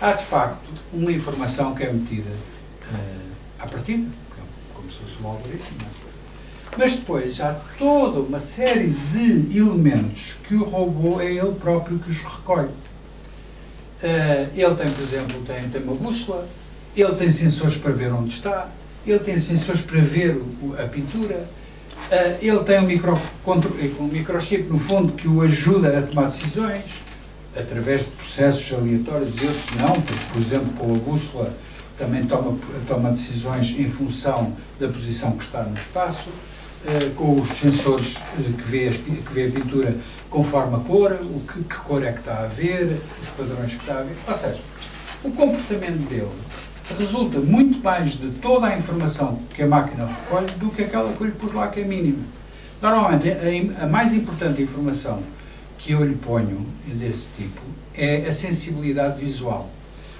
há de facto uma informação que é metida à partida, como se fosse um algoritmo, não é? Mas depois há toda uma série de elementos que o robô é ele próprio que os recolhe. Ele tem, por exemplo, tem uma bússola, ele tem sensores para ver onde está, ele tem sensores para ver a pintura, ele tem um microchip, no fundo, que o ajuda a tomar decisões, através de processos aleatórios e outros não, porque, por exemplo, com a bússola também toma decisões em função da posição que está no espaço, com os sensores que vê a pintura conforme a cor, que cor é que está a ver, os padrões que está a ver. Ou seja, o comportamento dele resulta muito mais de toda a informação que a máquina recolhe do que aquela que eu lhe pus lá, que é mínima. Normalmente, a mais importante informação que eu lhe ponho desse tipo é a sensibilidade visual.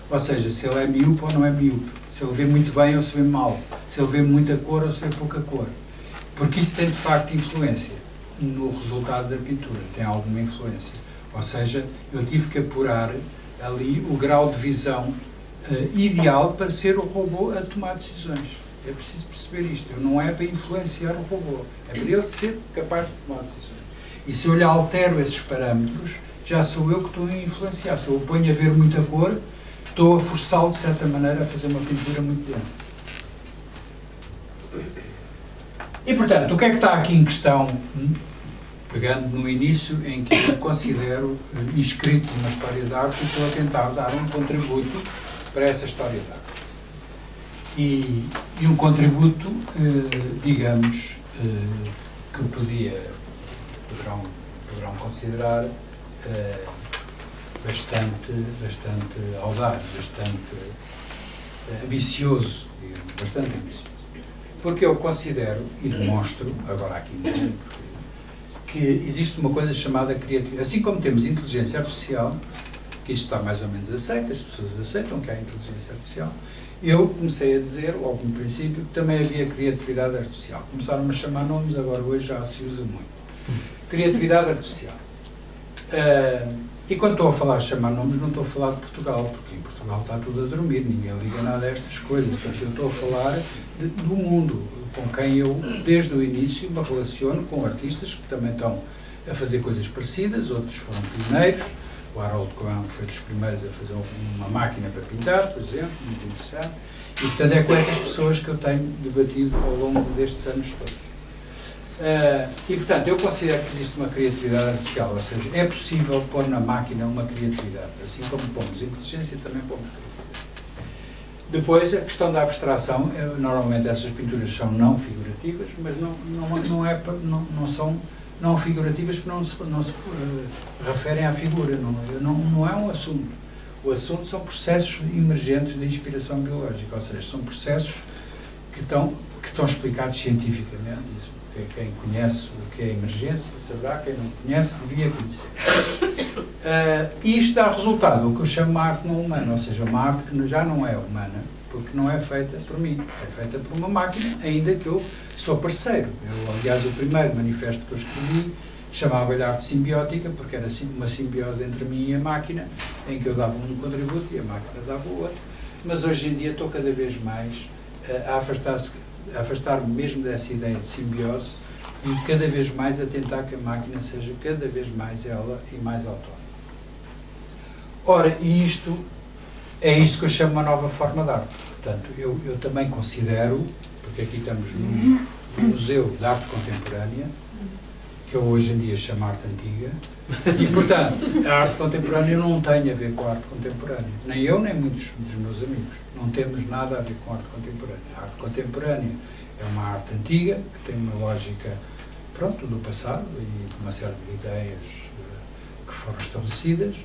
Ou seja, se ele é miúpe ou não é miúpe, se ele vê muito bem ou se vê mal, se ele vê muita cor ou se vê pouca cor. Porque isso tem, de facto, influência no resultado da pintura, tem alguma influência. Ou seja, eu tive que apurar ali o grau de visão ideal para ser o robô a tomar decisões. É preciso perceber isto. Não é para influenciar o robô, é para ele ser capaz de tomar decisões. E se eu lhe altero esses parâmetros, já sou eu que estou a influenciar. Se eu o ponho a ver muita cor, estou a forçá-lo, de certa maneira, a fazer uma pintura muito densa. E, portanto, o que é que está aqui em questão, pegando no início, em que eu considero inscrito numa história de arte e estou a tentar dar um contributo para essa história de arte. E um contributo, digamos, que poderão considerar bastante audaz, bastante ambicioso, digamos, bastante ambicioso. Porque eu considero e demonstro, agora aqui mesmo, que existe uma coisa chamada criatividade. Assim como temos inteligência artificial, que isto está mais ou menos aceito, as pessoas aceitam que há inteligência artificial, eu comecei a dizer, logo no princípio, que também havia criatividade artificial. Começaram-me a chamar nomes, agora hoje já se usa muito. Criatividade artificial. E quando estou a falar de chamar nomes, não estou a falar de Portugal, porque em Portugal está tudo a dormir, ninguém liga nada a estas coisas. Portanto, eu estou a falar do mundo, com quem eu, desde o início, me relaciono com artistas que também estão a fazer coisas parecidas, outros foram pioneiros. O Harold Cohen foi dos primeiros a fazer uma máquina para pintar, por exemplo, muito interessante. E, portanto, é com essas pessoas que eu tenho debatido ao longo destes anos todos. E, portanto, eu considero que existe uma criatividade artificial, ou seja, é possível pôr na máquina uma criatividade, assim como pomos inteligência, também pomos criatividade. Depois, a questão da abstração, normalmente essas pinturas são não figurativas, mas não são não figurativas porque não se referem à figura, não é um assunto. O assunto são processos emergentes de inspiração biológica, ou seja, são processos que estão explicados cientificamente. Isso, quem conhece o que é emergência saberá, quem não conhece devia conhecer. E isto dá resultado, o que eu chamo de arte não humana, ou seja, uma arte que já não é humana, porque não é feita por mim, é feita por uma máquina, ainda que eu sou parceiro. Aliás, o primeiro manifesto que eu escrevi chamava-lhe arte simbiótica, porque era uma simbiose entre mim e a máquina, em que eu dava um contributo e a máquina dava o outro. Mas hoje em dia estou cada vez mais a afastar-me mesmo dessa ideia de simbiose e cada vez mais a tentar que a máquina seja cada vez mais ela e mais autónoma. Ora, e isto é isto que eu chamo uma nova forma de arte. Portanto, eu também considero, porque aqui estamos no Museu de Arte Contemporânea, que eu hoje em dia chamo arte antiga, e, portanto, a arte contemporânea não tem a ver com a arte contemporânea. Nem eu, nem muitos dos meus amigos. Não temos nada a ver com a arte contemporânea. A arte contemporânea é uma arte antiga, que tem uma lógica, pronto, do passado, e uma série de ideias que foram estabelecidas,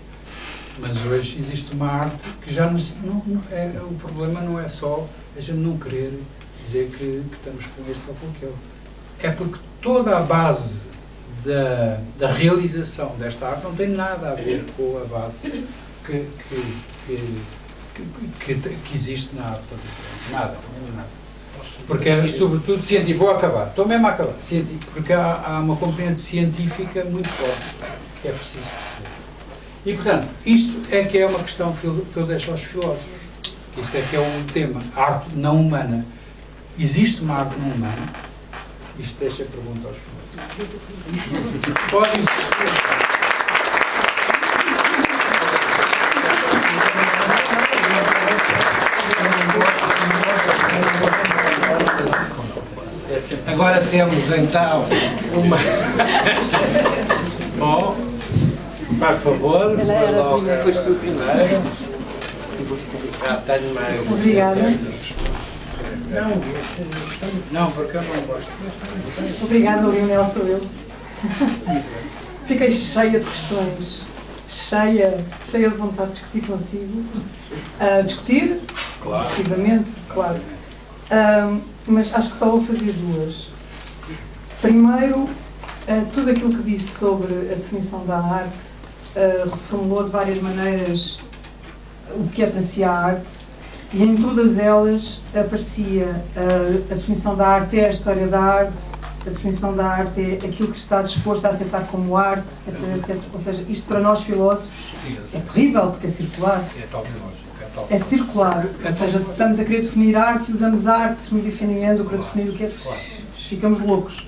mas hoje existe uma arte que já o problema não é só a gente não querer dizer que estamos com este ou com aquele. É porque toda a base da realização desta arte não tem nada a ver com a base que existe na arte. Nada. Porque é sobretudo científico. Vou acabar. Estou mesmo a acabar. Científico, porque há uma componente científica muito forte que é preciso perceber. E, portanto, isto é que é uma questão que eu deixo aos filósofos. Isto é que é um tema, a arte não humana. Existe uma arte não humana? Isto deixa a pergunta aos filósofos. Pode existir. Agora temos então uma. Bom, faz favor, foste tu primeiro. Obrigada. Não, porque eu não gosto. Obrigada, Lionel, sou eu. Fiquei cheia de questões, cheia de vontade de discutir consigo. Discutir, Claro. efetivamente, claro. Mas acho que só vou fazer duas. Primeiro, tudo aquilo que disse sobre a definição da arte reformulou de várias maneiras o que é para si a arte, e em todas elas aparecia a definição da arte é a história da arte, a definição da arte é aquilo que está disposto a aceitar como arte, etc, etc. Ou seja, isto para nós filósofos é terrível, porque é circular. É topológico. É circular, ou seja, estamos a querer definir arte e usamos arte no definimento para definir o que é. Ficamos loucos.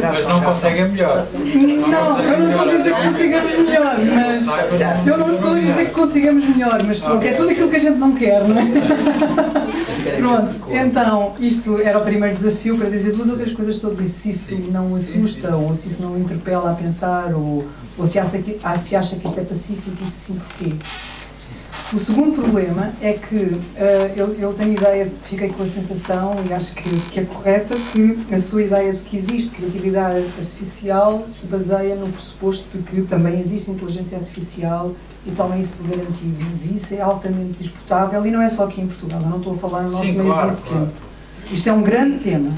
Mas não conseguem melhor. Não, eu não estou a dizer que consigamos melhor, mas eu não estou a dizer que consigamos melhor, mas pronto, é tudo aquilo que a gente não quer, não é? Pronto, então, isto era o primeiro desafio para dizer duas ou três coisas sobre isso. Se isso não assusta, ou se isso não interpela a pensar, ou se acha que isto é pacífico, e se sim, porquê? O segundo problema é que eu tenho ideia, fiquei com a sensação, e acho que é correta, que a sua ideia de que existe criatividade artificial se baseia no pressuposto de que também existe inteligência artificial e tomem isso por garantido. Mas isso é altamente disputável e não é só aqui em Portugal, eu não estou a falar no nosso meiozinho pequeno. Isto é um grande tema.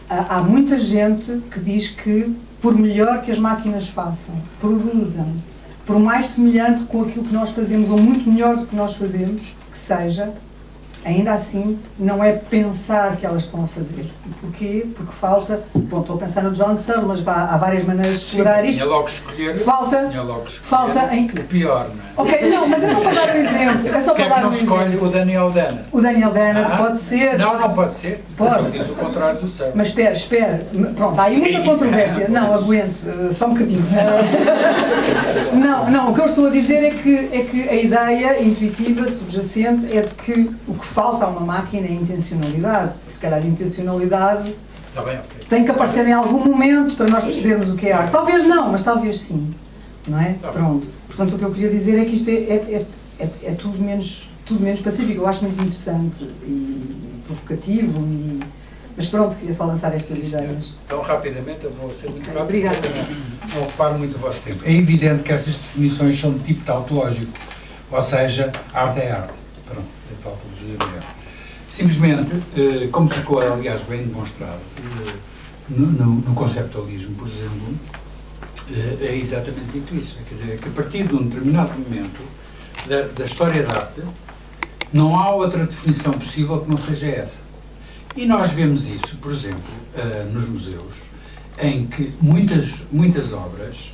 Há muita gente que diz que, por melhor que as máquinas façam, produzam, por mais semelhante com aquilo que nós fazemos, ou muito melhor do que nós fazemos, que seja, ainda assim, não é pensar que elas estão a fazer. E porquê? Porque falta... Bom, estou a pensar no John Searle, mas há várias maneiras de explorar isto. Tinha logo escolher Falta em... o pior, não é? Ok, não, mas é só para dar um exemplo. É só para dar um exemplo. Escolhe o Daniel Dennett. O Daniel Dennett pode ser... Não pode ser. Pode. Ele diz o contrário do Searle. Mas espera. Pronto, há aí muita controvérsia. Não, aguento. Só um bocadinho. Não, o que eu estou a dizer é que a ideia intuitiva, subjacente, é de que o que falta a uma máquina é intencionalidade. Se calhar intencionalidade Está bem, ok. tem que aparecer em algum momento para nós percebermos o que é arte. Talvez não, mas talvez sim. Não é? Pronto. Portanto, o que eu queria dizer é que isto é tudo menos pacífico. Eu acho muito interessante e provocativo. Mas pronto, queria só lançar estas ideias. Então, rapidamente, eu vou ser muito rápido. Obrigada. Não ocupar muito o vosso tempo. É evidente que estas definições são de tipo tautológico. Ou seja, arte é arte. Pronto, é tautologia mesmo. Simplesmente, como ficou, aliás, bem demonstrado, no conceptualismo, por exemplo, é exatamente dito isso. Quer dizer, que a partir de um determinado momento da história da arte, não há outra definição possível que não seja essa. E nós vemos isso, por exemplo, nos museus, em que muitas obras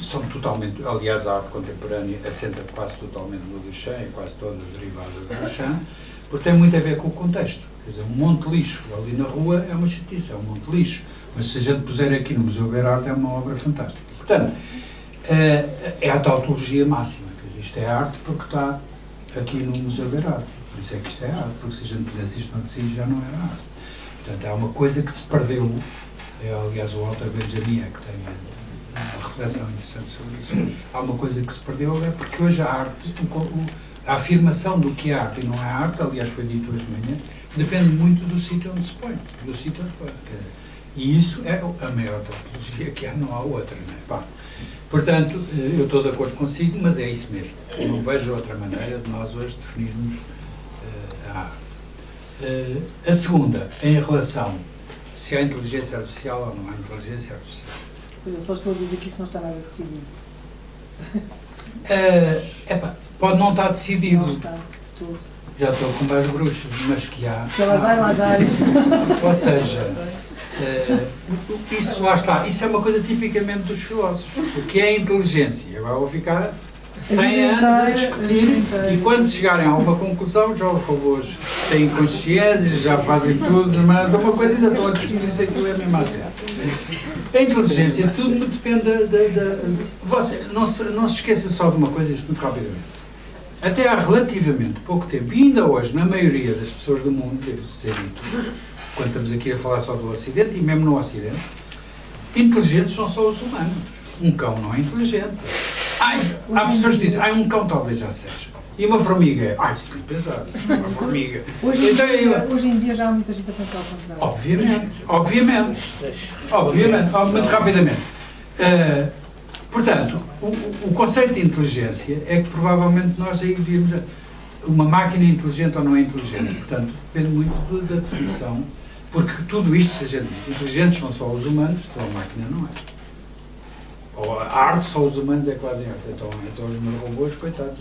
são totalmente, aliás, a arte contemporânea assenta quase totalmente no Duchamp, e quase todas derivadas do Duchamp, porque tem muito a ver com o contexto. Quer dizer, um monte de lixo ali na rua é uma chatice, é um monte de lixo. Mas se a gente puser aqui no Museu Beira Arte é uma obra fantástica. Portanto, é a tautologia máxima. Quer dizer, isto é arte porque está aqui no Museu Beira Arte. Por isso é que isto é arte, porque se a gente pusesse isto no si já não era arte. Portanto, há uma coisa que se perdeu. Aliás, o Walter Benjamin é que tem uma reflexão interessante sobre isso. Há uma coisa que se perdeu, é porque hoje a arte, a afirmação do que é arte e não é arte, aliás foi dito hoje de manhã, depende muito do sítio onde se põe, do sítio onde se põe. E isso é a maior tautologia que há, não há outra, não é? Bom, portanto, eu estou de acordo consigo, mas é isso mesmo. Eu não vejo outra maneira de nós hoje definirmos a arte. A segunda, em relação se há inteligência artificial ou não há inteligência artificial. Pois eu só estou a dizer que isso não está nada decidido. Pode não estar decidido. Não está, de tudo. Já estou com mais bruxas, mas que há. Que elas ai. Ou seja, Isso lá está. Isso é uma coisa tipicamente dos filósofos. O que é inteligência? Agora vou ficar 100 anos a discutir e quando chegarem a uma conclusão já os robôs têm consciência, já fazem tudo, mas é uma coisa ainda estão a discutir se aquilo é mesmo a sério. A inteligência, tudo depende Você não se esqueça só de uma coisa, isto muito rapidamente. Até há relativamente pouco tempo, e ainda hoje, na maioria das pessoas do mundo, deve ser dito, quando estamos aqui a falar só do Ocidente, e mesmo no Ocidente, inteligentes são só os humanos. Um cão não é inteligente. Há pessoas que dizem, um cão talvez já seja. E uma formiga é, isso tem pesado, uma formiga. Hoje em dia já há muita gente a pensar ao contrário. Obviamente, muito rapidamente. Portanto, o conceito de inteligência é que provavelmente nós aí devíamos... Uma máquina é inteligente ou não é inteligente? Portanto, depende muito da definição, porque tudo isto, se a gente inteligentes são só os humanos, então a máquina não é. Ou a arte, só os humanos é quase arte. Então os meus robôs, coitados,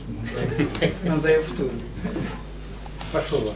não têm futuro. Faz favor.